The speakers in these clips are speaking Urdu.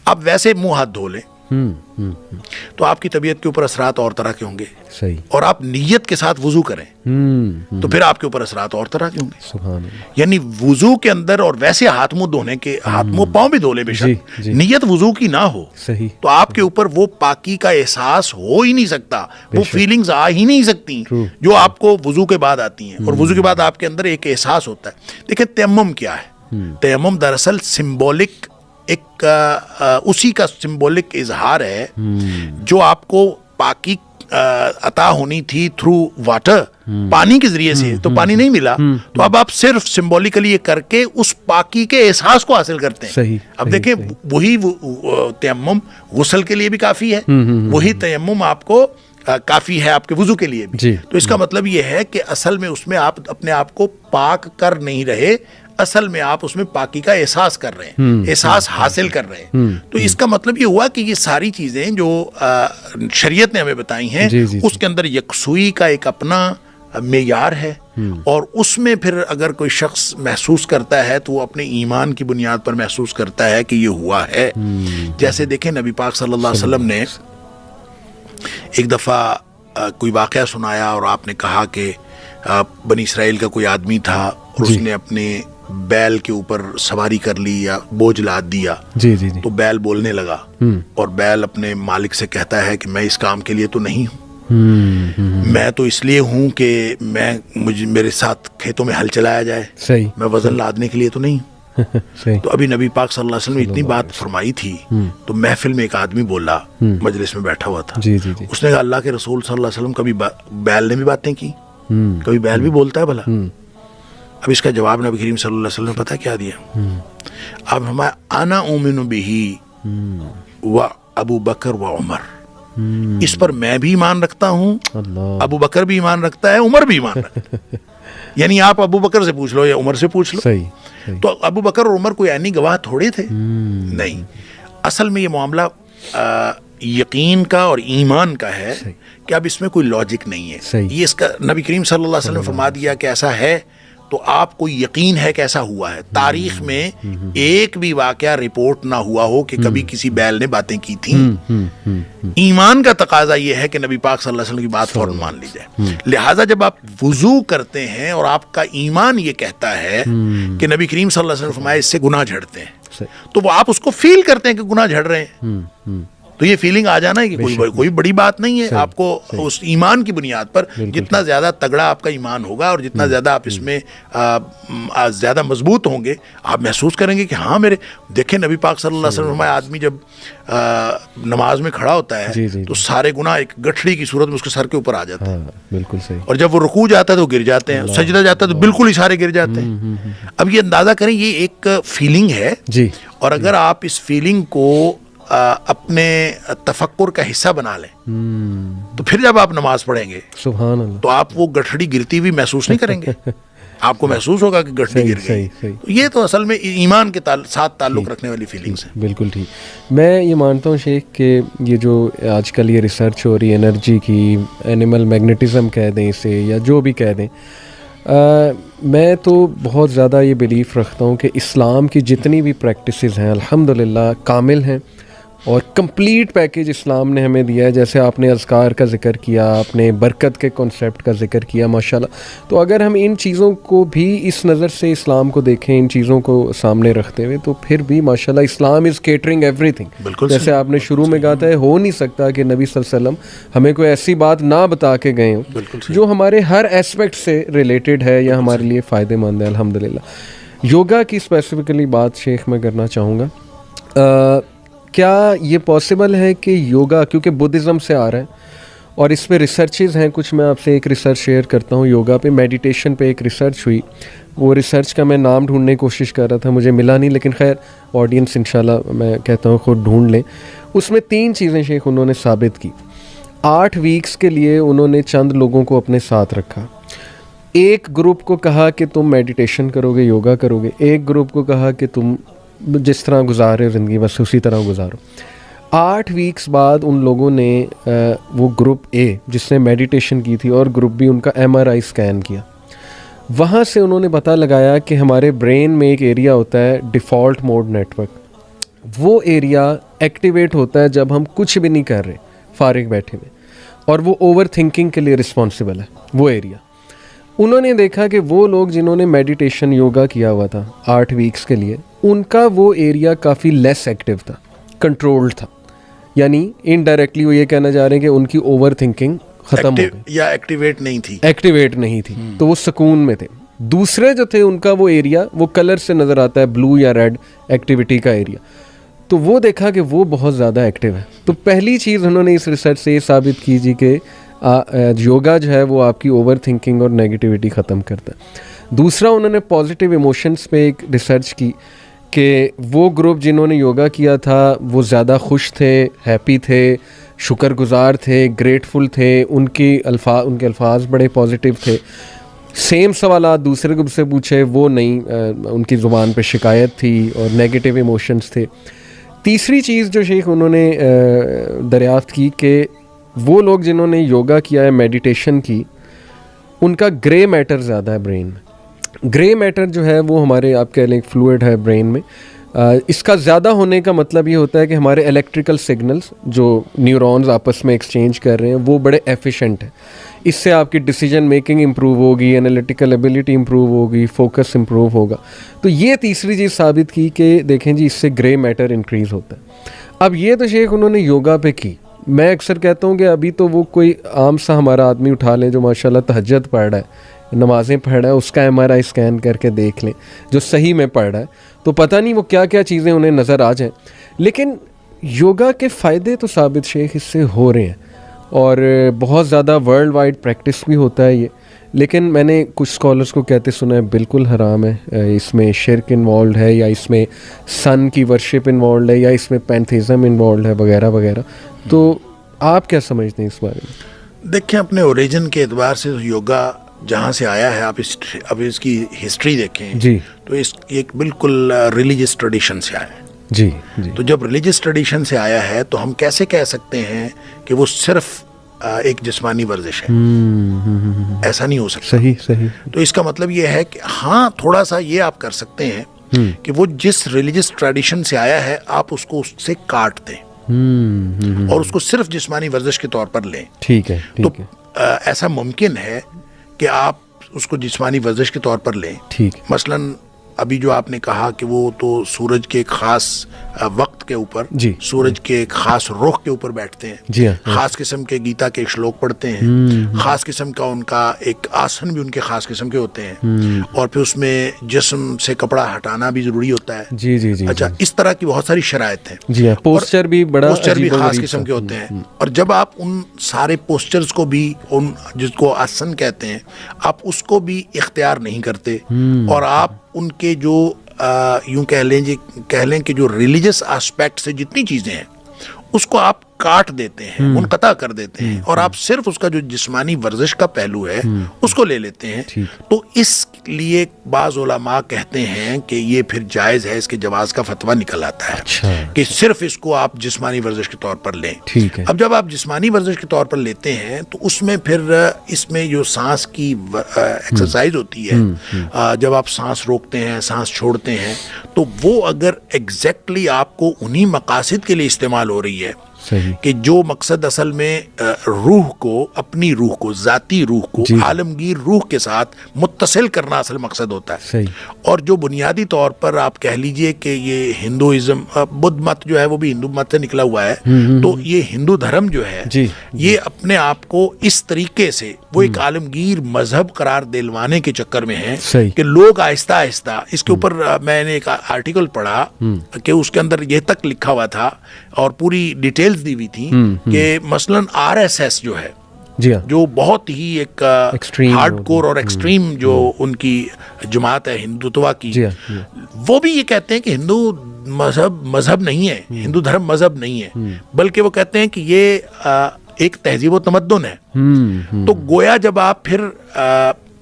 آپ ویسے منہ ہاتھ دھو لیں تو آپ کی طبیعت کے اوپر اثرات اور طرح کے ہوں گے. صحیح. اور آپ نیت کے ساتھ وضو کریں تو پھر آپ کے اوپر اثرات اور طرح کے ہوں گے. سبحان اللہ. یعنی وضو کے اندر اور ویسے ہاتھ منہ دھونے کے ہاتھ منہ پاؤں بھی دھو لیں بے شک, نیت وضو کی نہ ہو صحیح تو آپ کے اوپر وہ پاکی کا احساس ہو ہی نہیں سکتا, وہ فیلنگز آ ہی نہیں سکتی جو آپ کو وضو کے بعد آتی ہیں. اور وضو کے بعد آپ کے اندر ایک احساس ہوتا ہے. دیکھیں تیمم کیا ہے؟ تیمم دراصل سمبولک ایک اسی کا سمبولک اظہار ہے جو آپ کو پاکی عطا ہونی تھی تھرو واٹر, پانی کے ذریعے سے, تو پانی نہیں ملا تو اب آپ صرف سمبولیکلی یہ کر کے اس پاکی کے احساس کو حاصل کرتے ہیں. صحیح. اب دیکھیں وہی تیمم غسل کے لیے بھی کافی ہے, وہی تیمم آپ کو کافی ہے آپ کے وضو کے لیے بھی. تو اس کا مطلب یہ ہے کہ اصل میں اس میں آپ اپنے آپ کو پاک کر نہیں رہے, اصل میں آپ اس میں پاکی کا احساس کر رہے ہیں, احساس حاصل کر رہے ہیں. تو اس کا مطلب یہ ہوا کہ یہ ساری چیزیں جو شریعت نے ہمیں بتائی ہیں اس کے اندر یکسوئی کا ایک اپنا معیار ہے, اور اس میں پھر اگر کوئی شخص محسوس کرتا ہے تو وہ اپنے ایمان کی بنیاد پر محسوس کرتا ہے کہ یہ ہوا ہے. جیسے دیکھیں نبی پاک صلی اللہ علیہ وسلم نے ایک دفعہ کوئی واقعہ سنایا اور آپ نے کہا کہ بنی اسرائیل کا کوئی آدمی تھا اور اس نے اپنے بیل کے اوپر سواری کر لی یا بوجھ لاد دیا. تو بیل بولنے لگا اور بیل اپنے مالک سے کہتا ہے کہ میں اس کام کے لیے تو نہیں ہوں, میں تو اس لیے ہوں کہ میرے ساتھ کھیتوں میں ہل چلایا جائے, میں وزن لادنے کے لیے تو نہیں ہوں. تو ابھی نبی پاک صلی اللہ علیہ وسلم نے اتنی بات فرمائی تھی تو محفل میں ایک آدمی بولا, مجلس میں بیٹھا ہوا تھا, اس نے کہا اللہ کے رسول صلی اللہ علیہ وسلم کبھی بیل نے بھی باتیں کی, کبھی بیل بھی بولتا ہے بھلا؟ اب اس کا جواب نبی کریم صلی اللہ علیہ وسلم نے پتہ کیا دیا؟ اب ہمارا انا اومن بہی و ابو بکر و عمر, اس پر میں بھی ایمان رکھتا ہوں, ابو بکر بھی ایمان رکھتا ہے, عمر بھی ایمان رکھتا ہے. یعنی آپ ابو بکر سے پوچھ لو یا عمر سے پوچھ لو. تو ابو بکر اور عمر کوئی عینی گواہ تھوڑے تھے؟ نہیں. اصل میں یہ معاملہ یقین کا اور ایمان کا ہے کہ اب اس میں کوئی لاجک نہیں ہے. یہ اس کا نبی کریم صلی اللہ علیہ وسلم فرما دیا کہ ایسا ہے تو آپ کو یقین ہے کہ ایسا ہوا ہے. تاریخ میں ایک بھی واقعہ رپورٹ نہ ہوا ہو کہ کبھی کسی بیل نے باتیں کی تھیں. ایمان کا تقاضا یہ ہے کہ نبی پاک صلی اللہ علیہ وسلم کی بات فوراً مان لی جائے. لہٰذا جب آپ وضو کرتے ہیں اور آپ کا ایمان یہ کہتا ہے کہ نبی کریم صلی اللہ علیہ وسلم فرمایا اس سے گناہ جھڑتے ہیں, تو وہ آپ اس کو فیل کرتے ہیں کہ گناہ جھڑ رہے ہیں, تو یہ فیلنگ آ جانا ہے کہ کوئی بڑی بات نہیں ہے. آپ کو اس ایمان کی بنیاد پر جتنا زیادہ تگڑا آپ کا ایمان ہوگا اور جتنا زیادہ آپ اس میں زیادہ مضبوط ہوں گے, آپ محسوس کریں گے کہ ہاں میرے دیکھیں نبی پاک صلی اللہ علیہ وسلم آدمی جب نماز میں کھڑا ہوتا ہے تو سارے گناہ ایک گٹھڑی کی صورت میں اس کے سر کے اوپر آ جاتے ہیں. بالکل صحیح. اور جب وہ رکوع جاتا ہے تو گر جاتے ہیں, سجدہ جاتا ہے تو بالکل ہی سارے گر جاتے ہیں. اب یہ اندازہ کریں یہ ایک فیلنگ ہے, اور اگر آپ اس فیلنگ کو اپنے تفکر کا حصہ بنا لیں تو پھر جب آپ نماز پڑھیں گے سبحان اللہ تو آپ وہ گٹھڑی گرتی ہوئی محسوس نہیں کریں گے, آپ کو محسوس ہوگا کہ گٹھڑی گر گئی. تو یہ تو اصل میں ایمان کے ساتھ تعلق رکھنے والی فیلنگز ہیں. بالکل ٹھیک. میں یہ مانتا ہوں شیخ کہ یہ جو آج کل یہ ریسرچ ہو رہی ہے انرجی کی, اینیمل میگنیٹزم کہہ دیں اسے یا جو بھی کہہ دیں, میں تو بہت زیادہ یہ بلیف رکھتا ہوں کہ اسلام کی جتنی بھی پریکٹسز ہیں الحمدللہ کامل ہیں اور کمپلیٹ پیکیج اسلام نے ہمیں دیا ہے. جیسے آپ نے اذکار کا ذکر کیا, آپ نے برکت کے کنسیپٹ کا ذکر کیا ماشاءاللہ. تو اگر ہم ان چیزوں کو بھی اس نظر سے اسلام کو دیکھیں, ان چیزوں کو سامنے رکھتے ہوئے, تو پھر بھی ماشاءاللہ اسلام از کیٹرنگ ایوری تھنگ. جیسے آپ نے شروع میں کہا تھا ہو نہیں سکتا کہ نبی صلی اللہ علیہ وسلم ہمیں کوئی ایسی بات نہ بتا کے گئے ہوں جو ہمارے ہر اسپیکٹ سے ریلیٹڈ ہے یا ہمارے لیے فائدے مند ہے الحمدللہ. یوگا کی اسپیسیفکلی بات شیخ میں کرنا چاہوں گا. کیا یہ پاسبل ہے کہ یوگا, کیونکہ بدھزم سے آ رہا ہے اور اس پہ ریسرچز ہیں کچھ, میں آپ سے ایک ریسرچ شیئر کرتا ہوں. یوگا پہ میڈیٹیشن پہ ایک ریسرچ ہوئی, وہ ریسرچ کا میں نام ڈھونڈنے کی کوشش کر رہا تھا, مجھے ملا نہیں, لیکن خیر آڈینس انشاءاللہ میں کہتا ہوں خود ڈھونڈ لیں. اس میں 3 چیزیں شیخ انہوں نے ثابت کی. 8 ویکس کے لیے انہوں نے چند لوگوں کو اپنے ساتھ رکھا. ایک گروپ کو کہا کہ تم میڈیٹیشن کرو گے, یوگا کرو گے. ایک گروپ کو کہا کہ تم جس طرح گزارے ہو زندگی بس اسی طرح گزارو. 8 ویکس بعد ان لوگوں نے وہ گروپ اے جس نے میڈیٹیشن کی تھی اور گروپ بی ان کا MRI اسکین کیا. وہاں سے انہوں نے پتہ لگایا کہ ہمارے برین میں ایک ایریا ہوتا ہے ڈیفالٹ موڈ نیٹ ورک, وہ ایریا ایکٹیویٹ ہوتا ہے جب ہم کچھ بھی نہیں کر رہے, فارغ بیٹھے ہوئے, اور وہ اوور تھنکنگ کے لیے رسپانسبل ہے وہ ایریا. انہوں نے دیکھا کہ وہ لوگ جنہوں نے میڈیٹیشن یوگا کیا ہوا تھا 8 ویکس کے لیے, ان کا وہ ایریا کافی لیس ایکٹیو تھا, کنٹرولڈ تھا. یعنی انڈائریکٹلی وہ یہ کہنا چاہ رہے ہیں کہ ان کی اوور تھنکنگ ختم ہو گئی یا ایکٹیویٹ نہیں تھی, تو وہ سکون میں تھے. دوسرے جو تھے ان کا وہ ایریا وہ کلر سے نظر آتا ہے, بلو یا ریڈ ایکٹیویٹی کا ایریا, تو وہ دیکھا کہ وہ بہت زیادہ ایکٹیو ہے. تو پہلی چیز انہوں نے اس ریسرچ سے یہ ثابت کی جی کہ یوگا جو ہے وہ آپ کی اوور تھنکنگ اور نیگیٹیوٹی ختم کرتا ہے. دوسرا انہوں نے پازیٹیو ایموشنس پہ ایک ریسرچ کی کہ وہ گروپ جنہوں نے یوگا کیا تھا وہ زیادہ خوش تھے, ہیپی تھے, شکر گزار تھے, گریٹفل تھے, ان کے الفاظ بڑے پازیٹیو تھے. سیم سوالات دوسرے گروپ سے پوچھے, وہ نہیں, ان کی زبان پہ شکایت تھی اور نیگیٹیو ایموشنس تھے. تیسری چیز جو شیخ انہوں نے دریافت کی کہ وہ لوگ جنہوں نے یوگا کیا ہے, میڈیٹیشن کی, ان کا گرے میٹر زیادہ ہے برین میں. گرے میٹر جو ہے وہ ہمارے آپ کہہ لیں فلوئڈ ہے برین میں. اس کا زیادہ ہونے کا مطلب یہ ہوتا ہے کہ ہمارے الیکٹریکل سگنلز جو نیورونز آپس میں ایکسچینج کر رہے ہیں وہ بڑے ایفیشینٹ ہیں. اس سے آپ کی ڈیسیجن میکنگ امپروو ہوگی, انالیٹیکل ایبیلٹی امپروو ہوگی, فوکس امپروو ہوگا. تو یہ تیسری چیز ثابت کی کہ دیکھیں جی اس سے گرے میٹر انکریز ہوتا ہے. اب یہ تو شیخ انہوں نے یوگا پہ کی. میں اکثر کہتا ہوں کہ ابھی تو وہ کوئی عام سا ہمارا آدمی اٹھا لیں جو ماشاءاللہ تہجد پڑھ رہا ہے, نمازیں پڑھ رہا ہے, اس کا MRI اسکین کر کے دیکھ لیں جو صحیح میں پڑھ رہا ہے, تو پتہ نہیں وہ کیا کیا چیزیں انہیں نظر آ جائیں. لیکن یوگا کے فائدے تو ثابت شیخ اس سے ہو رہے ہیں, اور بہت زیادہ ورلڈ وائڈ پریکٹس بھی ہوتا ہے یہ. لیکن میں نے کچھ اسکالرس کو کہتے سنا ہے بالکل حرام ہے, اس میں شرک انوالوڈ ہے, یا اس میں سن کی ورشپ انوالوڈ ہے, یا اس میں پینتھیزم انوالوڈ ہے, وغیرہ وغیرہ. تو آپ کیا سمجھتے ہیں اس بارے میں؟ دیکھیں, اپنے اوریجن کے اعتبار سے یوگا جہاں سے آیا ہے, آپ اب اس کی ہسٹری دیکھیں جی, تو اس ایک بالکل ریلیجس ٹریڈیشن سے آیا ہے. جی جی. تو جب ریلیجس ٹریڈیشن سے آیا ہے تو ہم کیسے کہہ سکتے ہیں کہ وہ صرف ایک جسمانی ورزش ہے؟ ایسا نہیں ہو سکتا. صحیح. تو اس کا مطلب یہ ہے کہ ہاں تھوڑا سا یہ آپ کر سکتے ہیں کہ وہ جس ریلیجس ٹریڈیشن سے آیا ہے آپ اس کو اس سے کاٹ دیں اور اس کو صرف جسمانی ورزش کے طور پر لیں. ٹھیک ہے. تو ایسا ممکن ہے کہ آپ اس کو جسمانی ورزش کے طور پر لیں. ٹھیک. مثلاً ابھی جو آپ نے کہا کہ وہ تو سورج کے ایک خاص وقت کے اوپر, جی, سورج کے ایک خاص رخ کے اوپر بیٹھتے ہیں, جی, خاص قسم کے گیتا کے شلوک پڑھتے ہیں, خاص قسم کا ان کا ایک آسن بھی ان کے خاص قسم کے ہوتے ہیں, اور پھر اس میں جسم سے کپڑا ہٹانا بھی ضروری ہوتا ہے. جی جی جی. اچھا, اس طرح کی بہت ساری شرائط ہیں. جی, پوسچر بھی بڑا, پوسچر بھی خاص قسم کے ہوتے ہیں. اور جب آپ ان سارے پوسچرز کو بھی, ان جس کو آسن کہتے ہیں, آپ اس کو بھی اختیار نہیں کرتے, اور آپ ان کے جو یوں کہہ لیں کہ جو ریلیجس آسپیکٹ سے جتنی چیزیں ہیں اس کو آپ کاٹ دیتے ہیں, منقطع کر دیتے ہیں, اور آپ صرف اس کا جو جسمانی ورزش کا پہلو ہے اس کو لے لیتے ہیں. تو اس لیے بعض علماء کہتے ہیں کہ یہ پھر جائز ہے, اس کے جواز کا فتویٰ نکل آتا ہے کہ صرف اس کو آپ جسمانی ورزش کے طور پر لیں. اب جب آپ جسمانی ورزش کے طور پر لیتے ہیں تو اس میں پھر اس میں جو سانس کی ایکسرسائز ہوتی ہے, جب آپ سانس روکتے ہیں, سانس چھوڑتے ہیں, تو وہ اگر ایگزیکٹلی آپ کو انہی مقاصد کے لیے استعمال ہو رہی ہے کہ جو مقصد اصل میں روح کو, اپنی روح کو, ذاتی روح کو عالمگیر روح کے ساتھ متصل کرنا اصل مقصد ہوتا ہے. اور جو بنیادی طور پر آپ کہہ لیجئے کہ یہ ہندوازم, بدھ مت جو ہے وہ بھی ہندو مت سے نکلا ہوا ہے, تو یہ ہندو دھرم جو ہے یہ اپنے آپ کو اس طریقے سے وہ ایک عالمگیر مذہب قرار دلوانے کے چکر میں ہے کہ لوگ آہستہ آہستہ اس کے اوپر, میں نے ایک آرٹیکل پڑھا کہ اس کے اندر یہ تک لکھا ہوا تھا اور پوری ڈیٹیلز دی ہوئی تھی کہ مثلاً RSS جو ہے, جو بہت ہی ایک ہارڈ کور اور ایکسٹریم جو ان کی جماعت ہے ہندوتوا کی, وہ بھی یہ کہتے ہیں کہ ہندو مذہب نہیں ہے, ہندو دھرم مذہب نہیں ہے, بلکہ وہ کہتے ہیں کہ یہ ایک تہذیب و تمدن ہے. تو گویا جب آپ پھر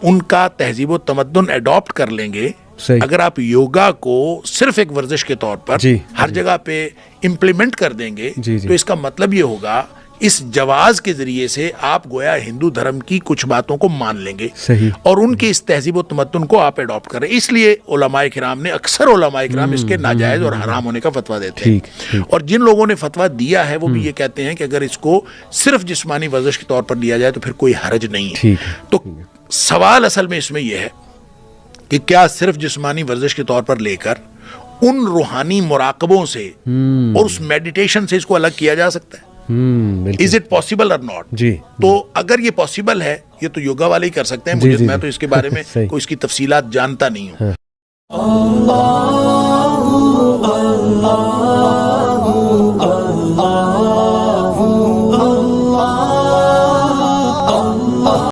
ان کا تہذیب و تمدن اڈاپٹ کر لیں گے, اگر آپ یوگا کو صرف ایک ورزش کے طور پر ہر جگہ پہ امپلیمنٹ کر دیں گے, تو اس کا مطلب یہ ہوگا اس جواز کے ذریعے سے آپ گویا ہندو دھرم کی کچھ باتوں کو مان لیں گے صحیح، اور ان کے اس تہذیب و تمدن کو آپ اڈاپٹ کریں. اس لیے علماء کرام نے اکثر علماء کرام اس کے ناجائز اور حرام ہونے کا فتویٰ دیتے ہیں. اور جن لوگوں نے فتویٰ دیا ہے وہ بھی یہ کہتے ہیں کہ اگر اس کو صرف جسمانی ورزش کے طور پر لیا جائے تو پھر کوئی حرج نہیں ہے. تو سوال اصل میں اس میں یہ ہے کہ کیا صرف جسمانی ورزش کے طور پر لے کر ان روحانی مراقبوں سے اور اس میڈیٹیشن سے اس کو الگ کیا جا سکتا ہے؟ از اٹ پاسبل اور ناٹ؟ جی. تو اگر یہ پاسبل ہے یہ تو یوگا والے ہی کر سکتے ہیں. میں تو اس کے بارے میں کوئی اس کی تفصیلات جانتا نہیں ہوں.